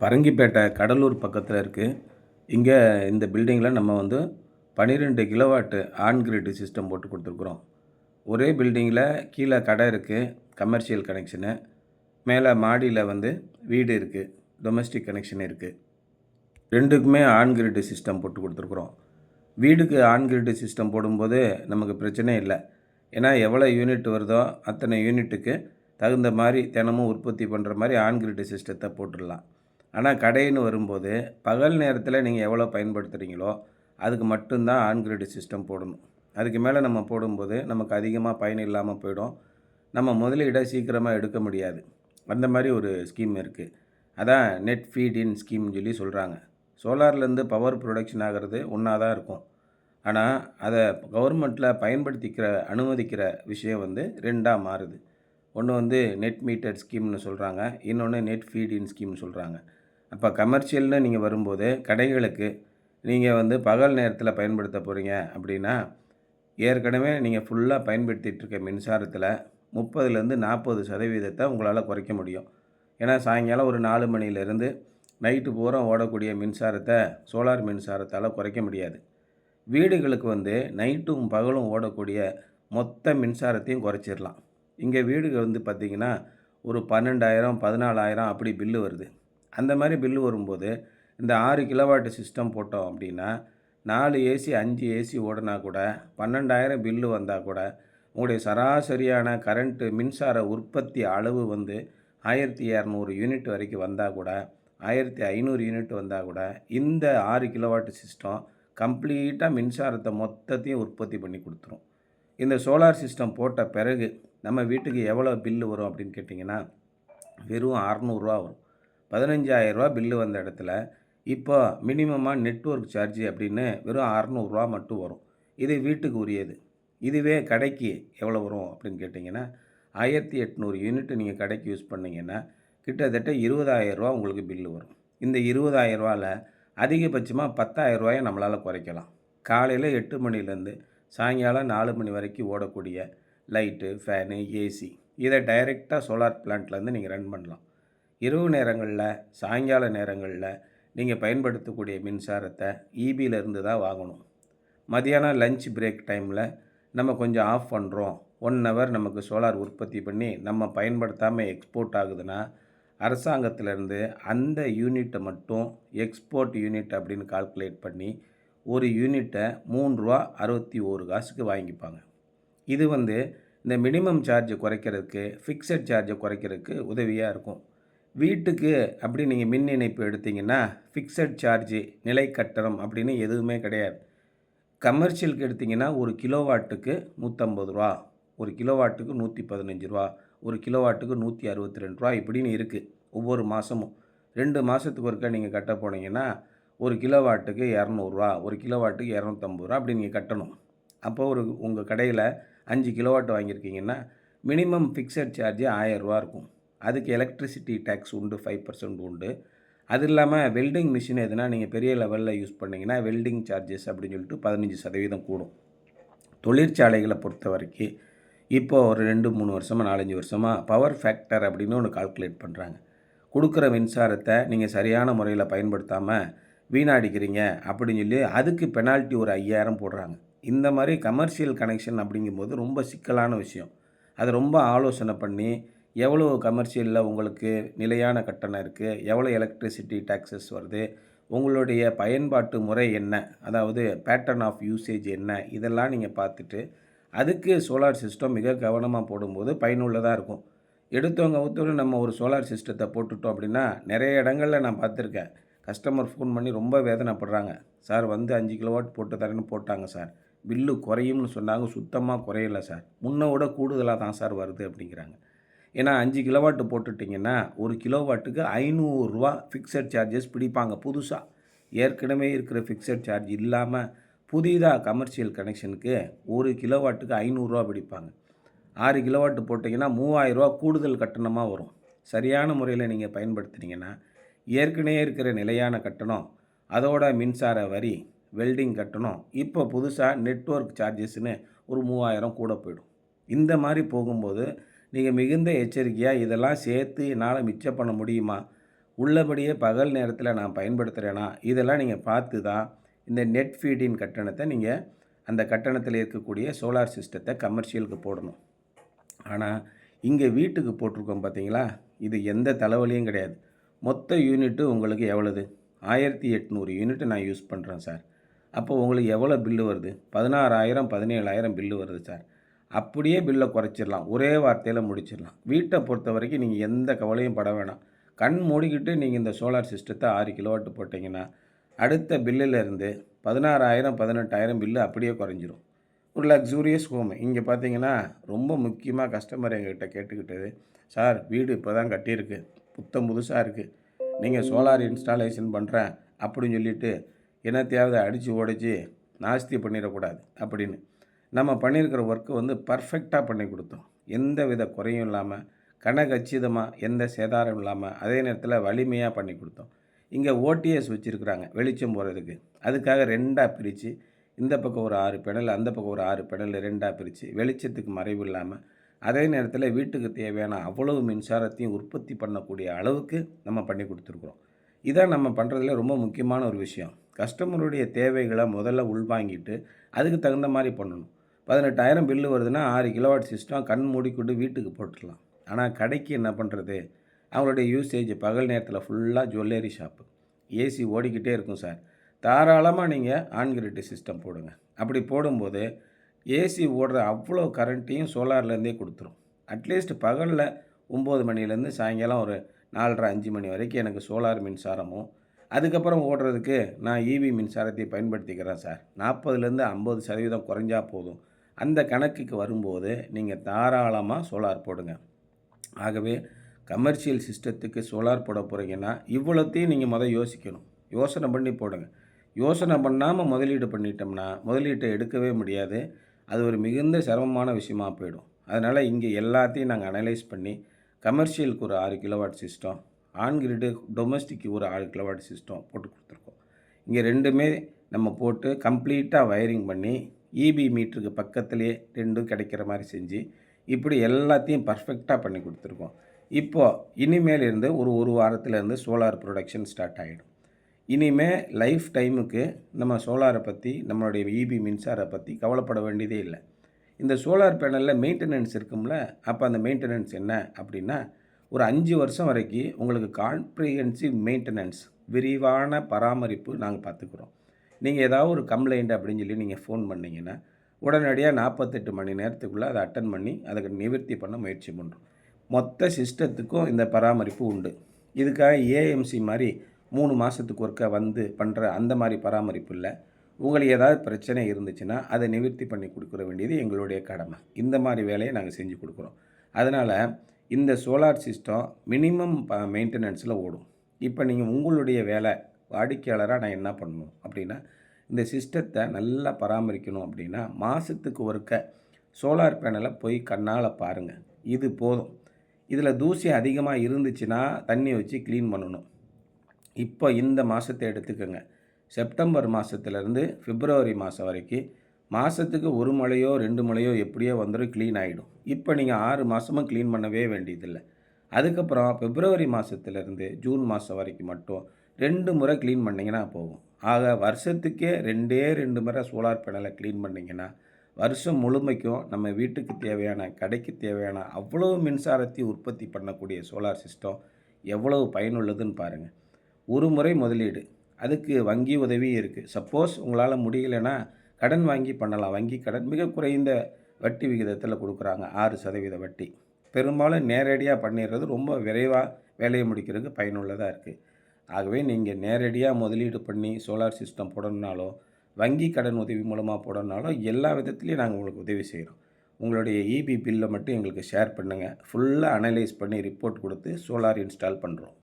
பரங்கிப்பேட்டை கடலூர் பக்கத்தில் இருக்குது. இங்கே இந்த பில்டிங்கில் நம்ம 12 கிலோவாட் ஆன் கிரிட் சிஸ்டம் போட்டு கொடுத்துருக்குறோம். ஒரே பில்டிங்கில் கீழே கடை இருக்குது, கமர்ஷியல் கனெக்ஷனு. மேலே மாடியில் வீடு இருக்குது, டொமஸ்டிக் கனெக்ஷன் இருக்குது. ரெண்டுக்குமே ஆன் கிரிட் சிஸ்டம் போட்டு கொடுத்துருக்குறோம். வீடுக்கு ஆன் கிரிட் சிஸ்டம் போடும்போது நமக்கு பிரச்சனை இல்லை. ஏன்னா எவ்வளோ யூனிட் வருதோ அத்தனை யூனிட்டுக்கு தகுந்த மாதிரி தினமும் உற்பத்தி பண்ணுற மாதிரி ஆன் கிரிட் சிஸ்டத்தை போட்டுடலாம். ஆனால் கடைன்னு வரும்போது பகல் நேரத்தில் நீங்கள் எவ்வளோ பயன்படுத்துகிறீங்களோ அதுக்கு மட்டும்தான் ஆன் கிரிட் சிஸ்டம் போடணும். அதுக்கு மேலே நம்ம போடும்போது நமக்கு அதிகமாக பயன் இல்லாமல் போயிடும். நம்ம முதலீடை சீக்கிரமாக எடுக்க முடியாது. அந்த மாதிரி ஒரு ஸ்கீம் இருக்குது. அதான் நெட் ஃபீட் இன் ஸ்கீம்னு சொல்லி சொல்கிறாங்க. சோலார்லேருந்து பவர் ப்ரொடக்ஷன் ஆகிறது ஒன்றா தான் இருக்கும். ஆனால் அதை கவர்மெண்ட்டில் அனுமதிக்கிற விஷயம் ரெண்டாக மாறுது. ஒன்று நெட் மீட்டர் ஸ்கீம்னு சொல்கிறாங்க, இன்னொன்று நெட் ஃபீட் இன் ஸ்கீம்னு சொல்கிறாங்க. அப்போ கமர்ஷியல்னு நீங்கள் வரும்போது கடைகளுக்கு நீங்கள் பகல் நேரத்தில் பயன்படுத்த போகிறீங்க அப்படின்னா, ஏற்கனவே நீங்கள் ஃபுல்லாக பயன்படுத்திகிட்ருக்க மின்சாரத்தில் 30-40% உங்களால் குறைக்க முடியும். ஏன்னா சாயங்காலம் ஒரு 4 மணிலேருந்து நைட்டு பூரா ஓடக்கூடிய மின்சாரத்தை சோலார் மின்சாரத்தால் குறைக்க முடியாது. வீடுகளுக்கு நைட்டும் பகலும் ஓடக்கூடிய மொத்த மின்சாரத்தையும் குறைச்சிடலாம். இங்கே வீடுகள் பார்த்திங்கன்னா ஒரு 12,000 14,000 அப்படி பில்லு வருது. அந்த மாதிரி பில்லு வரும்போது இந்த 6 கிலோவாட் சிஸ்டம் போட்டோம் அப்படின்னா 4 ஏசி 5 ஏசி ஓடினா கூட 12,000 பில்லு வந்தால் கூட உங்களுடைய சராசரியான கரண்ட்டு மின்சார உற்பத்தி அளவு 1200 யூனிட் வரைக்கும் வந்தால் கூட 1500 யூனிட் வந்தால் கூட இந்த 6 கிலோவாட் சிஸ்டம் கம்ப்ளீட்டாக மின்சாரத்தை மொத்தத்தையும் உற்பத்தி பண்ணி கொடுத்துரும். இந்த சோலார் சிஸ்டம் போட்ட பிறகு நம்ம வீட்டுக்கு எவ்வளோ பில்லு வரும் அப்படின்னு கேட்டிங்கன்னா வெறும் 600 வரும். 15,000 பில்லு வந்த இடத்துல இப்போ மினிமமாக நெட்வொர்க் சார்ஜ் அப்படின்னு வெறும் 600 மட்டும் வரும். இது வீட்டுக்கு உரியது. இதுவே கடைக்கு எவ்வளோ வரும் அப்படின்னு கேட்டிங்கன்னா 1800 யூனிட் நீங்கள் கடைக்கு யூஸ் பண்ணிங்கன்னா கிட்டத்தட்ட 20,000 உங்களுக்கு பில்லு வரும். இந்த 20,000 அதிகபட்சமாக 10,000 நம்மளால் குறைக்கலாம். காலையில் 8 மணிலேருந்து சாயங்காலம் 4 மணி வரைக்கும் ஓடக்கூடிய லைட்டு, ஃபேனு, ஏசி இதை டைரெக்டாக சோலார் பிளான்ட்லேருந்து நீங்கள் ரன் பண்ணலாம். இரவு நேரங்களில், சாயங்கால நேரங்களில் நீங்கள் பயன்படுத்தக்கூடிய மின்சாரத்தை இபியிலேருந்து தான் வாங்கணும். மதியானம் லஞ்ச் பிரேக் டைமில் நம்ம கொஞ்சம் ஆஃப் பண்ணுறோம், 1 ஹவர் நமக்கு சோலார் உற்பத்தி பண்ணி நம்ம பயன்படுத்தாமல் எக்ஸ்போர்ட் ஆகுதுன்னா அரசாங்கத்திலேருந்து அந்த யூனிட்டை மட்டும் எக்ஸ்போர்ட் யூனிட் அப்படின்னு கால்குலேட் பண்ணி ஒரு யூனிட்டை ரூ. 3.61 வாங்கிப்பாங்க. இது இந்த மினிமம் சார்ஜ் குறைக்கிறதுக்கு, ஃபிக்ஸட் சார்ஜை குறைக்கிறதுக்கு உதவியாக இருக்கும். வீட்டுக்கு அப்படி நீங்கள் மின் இணைப்பு எடுத்திங்கன்னா ஃபிக்ஸட் சார்ஜு நிலை கட்டணம் அப்படின்னு எதுவுமே கிடையாது. கமர்ஷியலுக்கு எடுத்திங்கன்னா ஒரு கிலோவாட்டுக்கு ரூ. 150, ஒரு கிலோவாட்டுக்கு ரூ. 115, ஒரு கிலோவாட்டுக்கு ரூ. 162 இப்படின்னு இருக்குது. ஒவ்வொரு மாதமும் 2 மாதத்துக்கு ஒருக்கா நீங்கள் கட்ட போனீங்கன்னா ஒரு கிலோவாட்டுக்கு ரூ. 200, ஒரு கிலோவாட்டுக்கு ரூ. 250 அப்படி நீங்கள் கட்டணும். அப்போ உங்கள் கடையில் 5 கிலோவாட் வாங்கியிருக்கீங்கன்னா மினிமம் ஃபிக்ஸட் சார்ஜ் ரூ. 1000 இருக்கும். அதுக்கு எலக்ட்ரிசிட்டி டேக்ஸ் உண்டு, 5% உண்டு. அது இல்லாமல் வெல்டிங் மிஷின் எதுனா நீங்கள் பெரிய லெவலில் யூஸ் பண்ணிங்கன்னா வெல்டிங் சார்ஜஸ் அப்படின்னு சொல்லிட்டு 15% கூடும். தொழிற்சாலைகளை பொறுத்த வரைக்கும் இப்போது ஒரு 2-3 வருஷமாக 4-5 வருஷமாக பவர் ஃபேக்டர் அப்படின்னு ஒன்று கால்குலேட் பண்ணுறாங்க. கொடுக்குற மின்சாரத்தை நீங்கள் சரியான முறையில் பயன்படுத்தாமல் வீணடிக்கிறீங்க அப்படின்னு சொல்லி அதுக்கு பெனால்ட்டி ஒரு 5,000 போடுறாங்க. இந்த மாதிரி கமர்ஷியல் கனெக்ஷன் அப்படிங்கும்போது ரொம்ப சிக்கலான விஷயம். அதை ரொம்ப ஆலோசனை பண்ணி எவ்வளோ கமர்ஷியலில் உங்களுக்கு நிலையான கட்டணம் இருக்குது, எவ்வளோ எலக்ட்ரிசிட்டி டேக்ஸஸ் வருது, உங்களுடைய பயன்பாட்டு முறை என்ன, அதாவது பேட்டர்ன் ஆஃப் யூசேஜ் என்ன, இதெல்லாம் நீங்கள் பார்த்துட்டு அதுக்கு சோலார் சிஸ்டம் மிக கவனமாக போடும்போது பயனுள்ளதாக இருக்கும். எடுத்தவங்க நம்ம ஒரு சோலார் சிஸ்டத்தை போட்டுட்டோம் அப்படின்னா நிறைய இடங்களில் நான் பார்த்துருக்கேன். கஸ்டமர் ஃபோன் பண்ணி ரொம்ப வேதனைப்படுறாங்க. சார் 5 கிலோவாட் போட்டு தரேன்னு போட்டாங்க சார், பில்லு குறையும்னு சொன்னாங்க, சுத்தமாக குறையலை சார், முன்ன விட கூடுதலாக தான் சார் வருது அப்படிங்கிறாங்க. ஏன்னா 5 கிலோவாட்டு போட்டுட்டிங்கன்னா ஒரு கிலோவாட்டுக்கு ரூ. 500 ஃபிக்ஸட் சார்ஜஸ் பிடிப்பாங்க. புதுசாக ஏற்கனவே இருக்கிற ஃபிக்ஸட் சார்ஜ் இல்லாமல் புதிதாக கமர்ஷியல் கனெக்ஷனுக்கு ஒரு கிலோவாட்டுக்கு ரூ. 500 பிடிப்பாங்க. 6 கிலோவாட்டு போட்டிங்கன்னா ரூ. 3,000 கூடுதல் கட்டணமாக வரும். சரியான முறையில் நீங்கள் பயன்படுத்துனீங்கன்னா ஏற்கனவே இருக்கிற நிலையான கட்டணம், அதோட மின்சார வரி, வெல்டிங் கட்டணம், இப்போ புதுசாக நெட்வொர்க் சார்ஜஸ்ன்னு ஒரு 3,000 கூட போயிடும். இந்த மாதிரி போகும்போது நீங்கள் மிகுந்த எச்சரிக்கையாக இதெல்லாம் சேர்த்து என்னால் மிச்சம் பண்ண முடியுமா, உள்ளபடியே பகல் நேரத்தில் நான் பயன்படுத்துகிறேனா, இதெல்லாம் நீங்கள் பார்த்து தான் இந்த நெட் ஃபீடின் கட்டணத்தை நீங்கள் அந்த கட்டணத்தில் இருக்கக்கூடிய சோலார் சிஸ்டத்தை கமர்ஷியலுக்கு போடணும். ஆனால் இங்கே வீட்டுக்கு போட்டிருக்கோம் பார்த்தீங்களா, இது எந்த தலைவலியும் கிடையாது. மொத்த யூனிட்டு உங்களுக்கு எவ்வளவு? 1800 யூனிட் நான் யூஸ் பண்ணுறேன் சார். அப்போ உங்களுக்கு எவ்வளோ பில்லு வருது? 16,000 17,000 பில்லு வருது சார். அப்படியே பில்லை குறைச்சிடலாம். ஒரே வார்த்தையில் முடிச்சிடலாம். வீட்டை பொறுத்த வரைக்கும் நீங்கள் எந்த கவலையும் பட வேணாம். கண் மூடிக்கிட்டு நீங்கள் இந்த சோலார் சிஸ்டத்தை 6 கிலோவாட் போட்டிங்கன்னா அடுத்த பில்லிலேருந்து 16,000 18,000 பில்லு அப்படியே குறைஞ்சிரும். ஒரு லக்ஸூரியஸ் ஹோம். இங்கே பார்த்தீங்கன்னா ரொம்ப முக்கியமாக கஸ்டமர் எங்ககிட்ட கேட்டுக்கிட்டது, சார் வீடு இப்போ தான் கட்டியிருக்கு, புத்தம் புதுசாக இருக்குது, நீங்கள் சோலார் இன்ஸ்டாலேஷன் பண்ணுறேன் அப்படின்னு சொல்லிவிட்டு என்னத்தையாவது அடித்து உடைச்சி நாஸ்தி பண்ணிடக்கூடாது அப்படின்னு. நம்ம பண்ணியிருக்கிற ஒர்க்கு வந்து பர்ஃபெக்டாக பண்ணி கொடுத்தோம். எந்த வித குறையும் இல்லாமல் கனகச்சிதமாக எந்த சேதாரம் இல்லாமல் அதே நேரத்தில் வலிமையாக பண்ணி கொடுத்தோம். இங்கே ஓடிஎஸ் வச்சுருக்குறாங்க வெளிச்சம் போகிறதுக்கு. அதுக்காக 2ஆக பிரித்து இந்த பக்கம் ஒரு 6 பெனல் அந்த பக்கம் ஒரு 6 பெனல் 2ஆக பிரித்து வெளிச்சத்துக்கு மறைவு இல்லாமல் அதே நேரத்தில் வீட்டுக்கு தேவையான அவ்வளவு மின்சாரத்தையும் உற்பத்தி பண்ணக்கூடிய அளவுக்கு நம்ம பண்ணி கொடுத்துருக்குறோம். இதான் நம்ம பண்ணுறதுல ரொம்ப முக்கியமான ஒரு விஷயம். கஸ்டமருடைய தேவைகளை முதல்ல உள்வாங்கிட்டு அதுக்கு தகுந்த மாதிரி பண்ணணும். 18,000 பில்லு வருதுன்னா 6 கிலோவாட் சிஸ்டம் கண் மூடிக்கொண்டு வீட்டுக்கு போட்டுடலாம். ஆனால் கடைக்கு என்ன பண்ணுறது? அவங்களுடைய யூசேஜ் பகல் நேரத்தில் ஃபுல்லாக ஜுவல்லரி ஷாப்பு, ஏசி ஓடிக்கிட்டே இருக்கும் சார். தாராளமாக நீங்கள் ஆன் கிரிட் சிஸ்டம் போடுங்க. அப்படி போடும்போது ஏசி ஓடுற அவ்வளோ கரண்ட்டையும் சோலார்லேருந்தே கொடுத்துரும். அட்லீஸ்ட் பகலில் 9 மணிலேருந்து சாயங்காலம் ஒரு 4:30 5 மணி வரைக்கும் எனக்கு சோலார் மின்சாரமும், அதுக்கப்புறம் ஓடுறதுக்கு நான் இவி மின்சாரத்தை பயன்படுத்திக்கிறேன் சார். 40லேருந்து 50% குறைஞ்சா போதும். அந்த கணக்குக்கு வரும்போது நீங்கள் தாராளமாக சோலார் போடுங்க. ஆகவே கமர்ஷியல் சிஸ்டத்துக்கு சோலார் போட போகிறீங்கன்னா இவ்வளோத்தையும் நீங்கள் யோசிக்கணும். யோசனை பண்ணி போடுங்க. யோசனை பண்ணாமல் முதலீடு பண்ணிட்டோம்னா முதலீட்டை எடுக்கவே முடியாது. அது ஒரு மிகுந்த சிரமமான விஷயமா போயிடும். அதனால் இங்கே எல்லாத்தையும் நாங்கள் அனலைஸ் பண்ணி கமர்ஷியலுக்கு ஒரு 6 கிலோவாட் சிஸ்டம், ஆன் கிரிடு டொமஸ்டிக்கு ஒரு 6 கிலோவாட் சிஸ்டம் போட்டு கொடுத்துருக்கோம். இங்கே ரெண்டுமே நம்ம போட்டு கம்ப்ளீட்டாக வயரிங் பண்ணி இபி மீட்டருக்கு பக்கத்துலேயே ரெண்டும் கிடைக்கிற மாதிரி செஞ்சு இப்படி எல்லாத்தையும் பர்ஃபெக்டாக பண்ணி கொடுத்துருக்கோம். இப்போது இனிமேல் இருந்து ஒரு வாரத்துலேருந்து சோலார் ப்ரொடக்ஷன் ஸ்டார்ட் ஆகிடும். இனிமேல் லைஃப் டைமுக்கு நம்ம சோலாரை பற்றி நம்மளுடைய இபி மின்சாரை பற்றி கவலைப்பட வேண்டியதே இல்லை. இந்த சோலார் பேனலில் மெயின்டெனன்ஸ் இருக்கும்ல, அப்போ அந்த மெயின்டெனன்ஸ் என்ன அப்படின்னா ஒரு 5 வருஷம் வரைக்கும் உங்களுக்கு காம்ப்ரிஹென்சிவ் மெயின்டெனன்ஸ் விரிவான பராமரிப்பு நாங்கள் பார்த்துக்குறோம். நீங்கள் ஏதாவது ஒரு கம்ப்ளைண்ட் அப்படின்னு சொல்லி நீங்கள் ஃபோன் பண்ணிங்கன்னா உடனடியாக 48 மணி நேரத்துக்குள்ளே அதை அட்டன் பண்ணி அதுக்கு நிவர்த்தி பண்ண முயற்சி பண்ணுறோம். மொத்த சிஸ்டத்துக்கும் இந்த பராமரிப்பு உண்டு. இதுக்காக ஏஎம்சி மாதிரி 3 மாதத்துக்கு ஒருக்கா வந்து பண்ணுற அந்த மாதிரி பராமரிப்பு இல்லை. உங்களுக்கு ஏதாவது பிரச்சனை இருந்துச்சுன்னா அதை நிவர்த்தி பண்ணி கொடுக்குற வேண்டியது எங்களுடைய கடமை. இந்த மாதிரி வேலையை நாங்கள் செஞ்சு கொடுக்குறோம். அதனால் இந்த சோலார் சிஸ்டம் மினிமம் மெயின்டெனன்ஸில் ஓடும். இப்போ நீங்கள் உங்களுடைய வேலை வாடிக்கையாளராக நான் என்ன பண்ணணும் அப்படின்னா, இந்த சிஸ்டத்தை நல்லா பராமரிக்கணும் அப்படின்னா மாதத்துக்கு ஒருக்க சோலார் பேனலை போய் கண்ணால் பாருங்கள். இது போதும். இதில் தூசி அதிகமாக இருந்துச்சுன்னா தண்ணி வச்சு க்ளீன் பண்ணணும். இப்போ இந்த மாதத்தை எடுத்துக்கோங்க. செப்டம்பர் மாதத்துலேருந்து பிப்ரவரி மாதம் வரைக்கும் மாதத்துக்கு 1 மழையோ 2 மழையோ எப்படியோ வந்துடும், க்ளீன் ஆகிடும். இப்போ நீங்கள் 6 மாதமும் க்ளீன் பண்ணவே வேண்டியதில்லை. அதுக்கப்புறம் பிப்ரவரி மாதத்துலேருந்து ஜூன் மாதம் வரைக்கும் மட்டும் 2 முறை க்ளீன் பண்ணிங்கன்னா போகும். ஆக வருஷத்துக்கே 2 முறை சோலார் பேனலை க்ளீன் பண்ணிங்கன்னா வருஷம் முழுமைக்கும் நம்ம வீட்டுக்கு தேவையான கடைக்கு தேவையான அவ்வளோ மின்சாரத்தை உற்பத்தி பண்ணக்கூடிய சோலார் சிஸ்டம் எவ்வளவு பயனுள்ளதுன்னு பாருங்கள். ஒரு முறை முதலீடு, அதுக்கு வங்கி உதவியும் இருக்குது. சப்போஸ் உங்களால் முடியலைன்னா கடன் வாங்கி பண்ணலாம். வங்கி கடன் மிக குறைந்த வட்டி விகிதத்தில் கொடுக்குறாங்க, 6% வட்டி. பெரும்பாலும் நேரடியாக பண்ணிடுறது ரொம்ப விரைவாக வேலையை முடிக்கிறதுக்கு பயனுள்ளதாக இருக்குது. ஆகவே நீங்கள் நேரடியாக முதலீடு பண்ணி சோலார் சிஸ்டம் போடணுன்னாலோ வங்கி கடன் உதவி மூலமாக போடணுன்னாலோ எல்லா விதத்துலேயும் நாங்கள் உங்களுக்கு உதவி செய்கிறோம். உங்களுடைய இபி பில்லை மட்டும் எங்களுக்கு ஷேர் பண்ணுங்கள். ஃபுல்லாக அனலைஸ் பண்ணி ரிப்போர்ட் கொடுத்து சோலார் இன்ஸ்டால் பண்ணுறோம்.